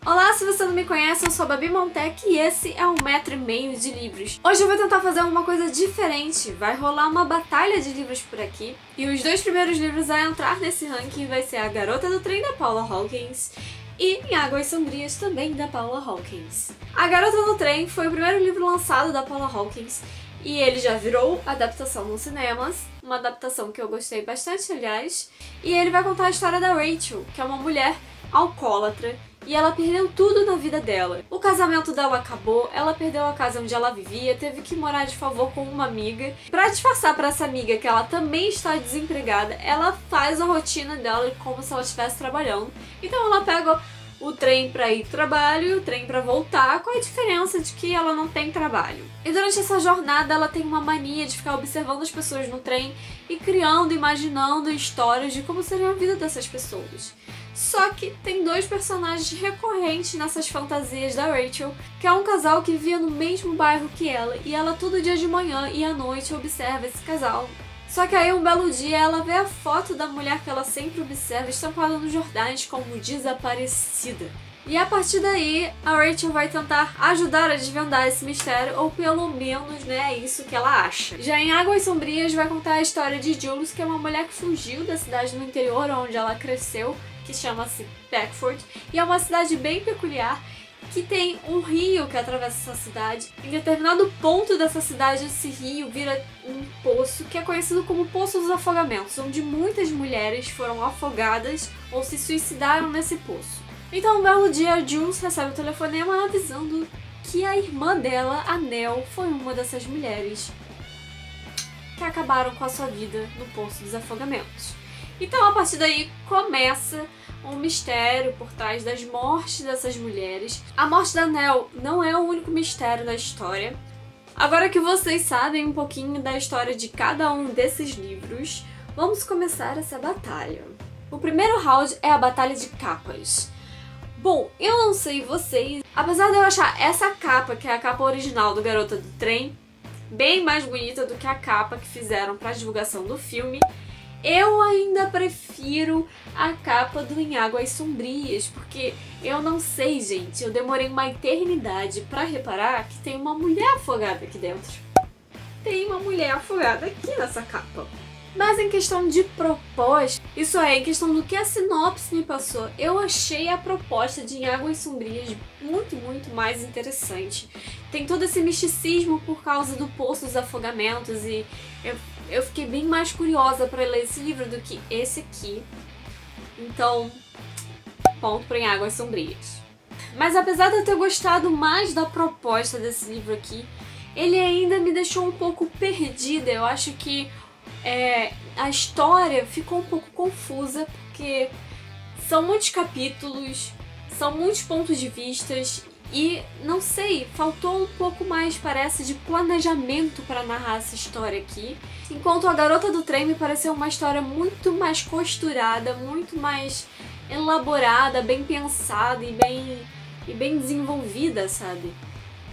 Olá, se você não me conhece, eu sou a Babi Montec e esse é 1,5 metro de livros. Hoje eu vou tentar fazer uma coisa diferente, vai rolar uma batalha de livros por aqui e os dois primeiros livros a entrar nesse ranking vai ser A Garota do Trem, da Paula Hawkins, e Em Águas Sombrias, também da Paula Hawkins. A Garota do Trem foi o primeiro livro lançado da Paula Hawkins e ele já virou adaptação nos cinemas, uma adaptação que eu gostei bastante, aliás, e ele vai contar a história da Rachel, que é uma mulher alcoólatra, e ela perdeu tudo na vida dela. O casamento dela acabou, ela perdeu a casa onde ela vivia, teve que morar de favor com uma amiga. Pra disfarçar pra essa amiga que ela também está desempregada, ela faz a rotina dela como se ela estivesse trabalhando. Então ela pega o trem pra ir pro trabalho e o trem pra voltar, com a diferença de que ela não tem trabalho. E durante essa jornada ela tem uma mania de ficar observando as pessoas no trem e criando, imaginando histórias de como seria a vida dessas pessoas. Só que tem dois personagens recorrentes nessas fantasias da Rachel, que é um casal que vivia no mesmo bairro que ela, e ela todo dia de manhã e à noite observa esse casal. Só que aí um belo dia ela vê a foto da mulher que ela sempre observa estampada nos jornais como desaparecida. E a partir daí, a Rachel vai tentar ajudar a desvendar esse mistério, ou pelo menos, né, é isso que ela acha. Já em Águas Sombrias vai contar a história de Jules, que é uma mulher que fugiu da cidade no interior onde ela cresceu, que chama-se Beckford, e é uma cidade bem peculiar, que tem um rio que atravessa essa cidade. Em determinado ponto dessa cidade, esse rio vira um poço, que é conhecido como Poço dos Afogamentos, onde muitas mulheres foram afogadas ou se suicidaram nesse poço. Então, um belo dia, a Jules recebe o telefonema avisando que a irmã dela, a Nell, foi uma dessas mulheres que acabaram com a sua vida no Poço dos Afogamentos. Então, a partir daí, começa um mistério por trás das mortes dessas mulheres. A morte da Nell não é o único mistério da história. Agora que vocês sabem um pouquinho da história de cada um desses livros, vamos começar essa batalha. O primeiro round é a batalha de capas. Bom, eu não sei vocês, apesar de eu achar essa capa, que é a capa original do Garota do Trem, bem mais bonita do que a capa que fizeram para a divulgação do filme, eu ainda prefiro a capa do Em Águas Sombrias, porque eu não sei, gente, eu demorei uma eternidade pra reparar que tem uma mulher afogada aqui dentro. Tem uma mulher afogada aqui nessa capa. Mas em questão de proposta, isso é, em questão do que a sinopse me passou, eu achei a proposta de Em Águas Sombrias muito mais interessante. Tem todo esse misticismo por causa do Poço dos Afogamentos e eu fiquei bem mais curiosa para ler esse livro do que esse aqui. Então, ponto para Em Águas Sombrias. Mas apesar de eu ter gostado mais da proposta desse livro aqui, ele ainda me deixou um pouco perdida. Eu acho que a história ficou um pouco confusa, porque são muitos capítulos, são muitos pontos de vistas e, não sei, faltou um pouco mais, parece, de planejamento para narrar essa história aqui. Enquanto A Garota do Trem me pareceu uma história muito mais costurada, muito mais elaborada, bem pensada e bem desenvolvida, sabe?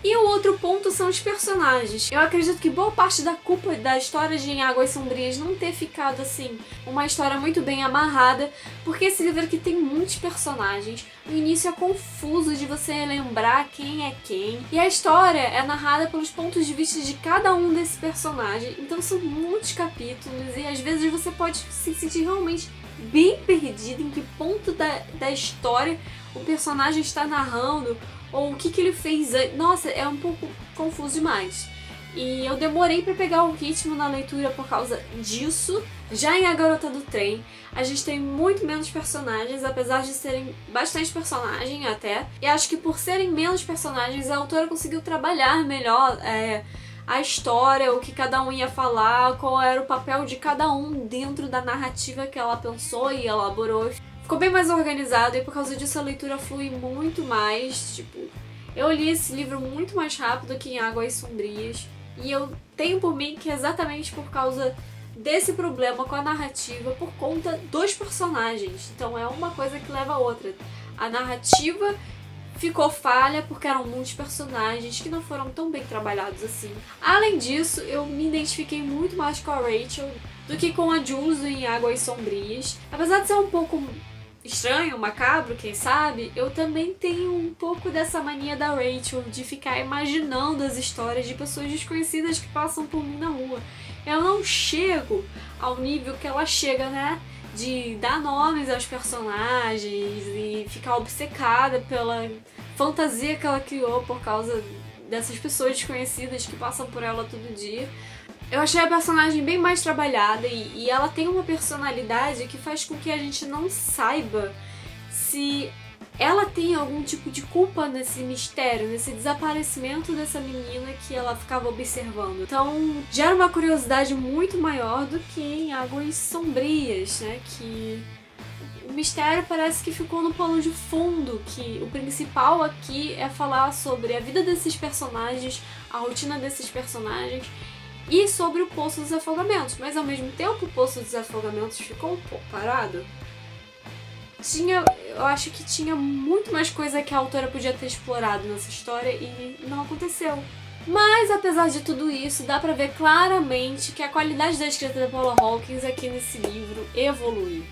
E o outro ponto são os personagens. Eu acredito que boa parte da culpa da história de Em Águas Sombrias não ter ficado, assim, uma história muito bem amarrada, porque esse livro aqui tem muitos personagens. O início é confuso de você lembrar quem é quem. E a história é narrada pelos pontos de vista de cada um desses personagens. Então são muitos capítulos e às vezes você pode se sentir realmente bem perdido em que ponto da história o personagem está narrando, ou o que ele fez antes. Nossa, é um pouco confuso demais. E eu demorei pra pegar o ritmo na leitura por causa disso. Já em A Garota do Trem, a gente tem muito menos personagens, apesar de serem bastante personagens até. E acho que por serem menos personagens, a autora conseguiu trabalhar melhor a história, o que cada um ia falar, qual era o papel de cada um dentro da narrativa que ela pensou e elaborou. Ficou bem mais organizado e por causa disso a leitura flui muito mais, tipo, eu li esse livro muito mais rápido que Em Águas Sombrias e eu tenho por mim que é exatamente por causa desse problema com a narrativa, por conta dos personagens. Então é uma coisa que leva a outra. A narrativa ficou falha porque eram muitos personagens que não foram tão bem trabalhados assim. Além disso, eu me identifiquei muito mais com a Rachel do que com a Jules em Águas Sombrias. Apesar de ser um pouco estranho, macabro, quem sabe, eu também tenho um pouco dessa mania da Rachel de ficar imaginando as histórias de pessoas desconhecidas que passam por mim na rua. Eu não chego ao nível que ela chega, né? De dar nomes aos personagens e ficar obcecada pela fantasia que ela criou por causa dessas pessoas desconhecidas que passam por ela todo dia. Eu achei a personagem bem mais trabalhada e ela tem uma personalidade que faz com que a gente não saiba se ela tem algum tipo de culpa nesse mistério, nesse desaparecimento dessa menina que ela ficava observando. Então, gera uma curiosidade muito maior do que em Águas Sombrias, né? Que o mistério parece que ficou no plano de fundo, que o principal aqui é falar sobre a vida desses personagens, a rotina desses personagens e sobre o Poço dos Afogamentos. Mas ao mesmo tempo o Poço dos Afogamentos ficou um pouco parado. Eu acho que tinha muito mais coisa que a autora podia ter explorado nessa história e não aconteceu. Mas, apesar de tudo isso, dá pra ver claramente que a qualidade da escrita da Paula Hawkins aqui nesse livro evoluiu.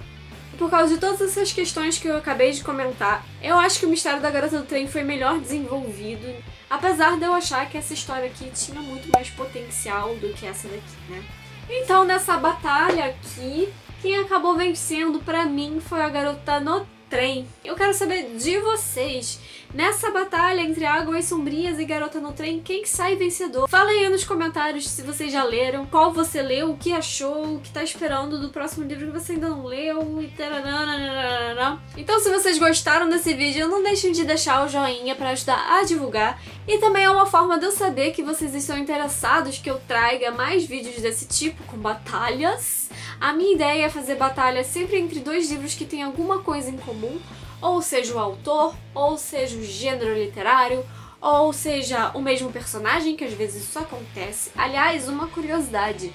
E por causa de todas essas questões que eu acabei de comentar, eu acho que o mistério da Garota do Trem foi melhor desenvolvido, apesar de eu achar que essa história aqui tinha muito mais potencial do que essa daqui, né? Então, nessa batalha aqui, quem acabou vencendo pra mim foi a Garota no Trem. Eu quero saber de vocês, nessa batalha entre Águas Sombrias e Garota no Trem, quem que sai vencedor? Falem aí nos comentários se vocês já leram, qual você leu, o que achou, o que tá esperando do próximo livro que você ainda não leu, e taranana. Então, se vocês gostaram desse vídeo, não deixem de deixar o joinha pra ajudar a divulgar, e também é uma forma de eu saber que vocês estão interessados que eu traga mais vídeos desse tipo, com batalhas. A minha ideia é fazer batalha sempre entre dois livros que têm alguma coisa em comum, ou seja o autor, ou seja o gênero literário, ou seja o mesmo personagem, que às vezes isso acontece. Aliás, uma curiosidade,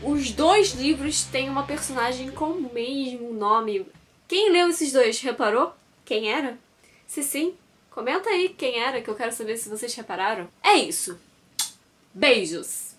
os dois livros têm uma personagem com o mesmo nome. Quem leu esses dois reparou quem era? Se sim, comenta aí quem era, que eu quero saber se vocês repararam. É isso. Beijos!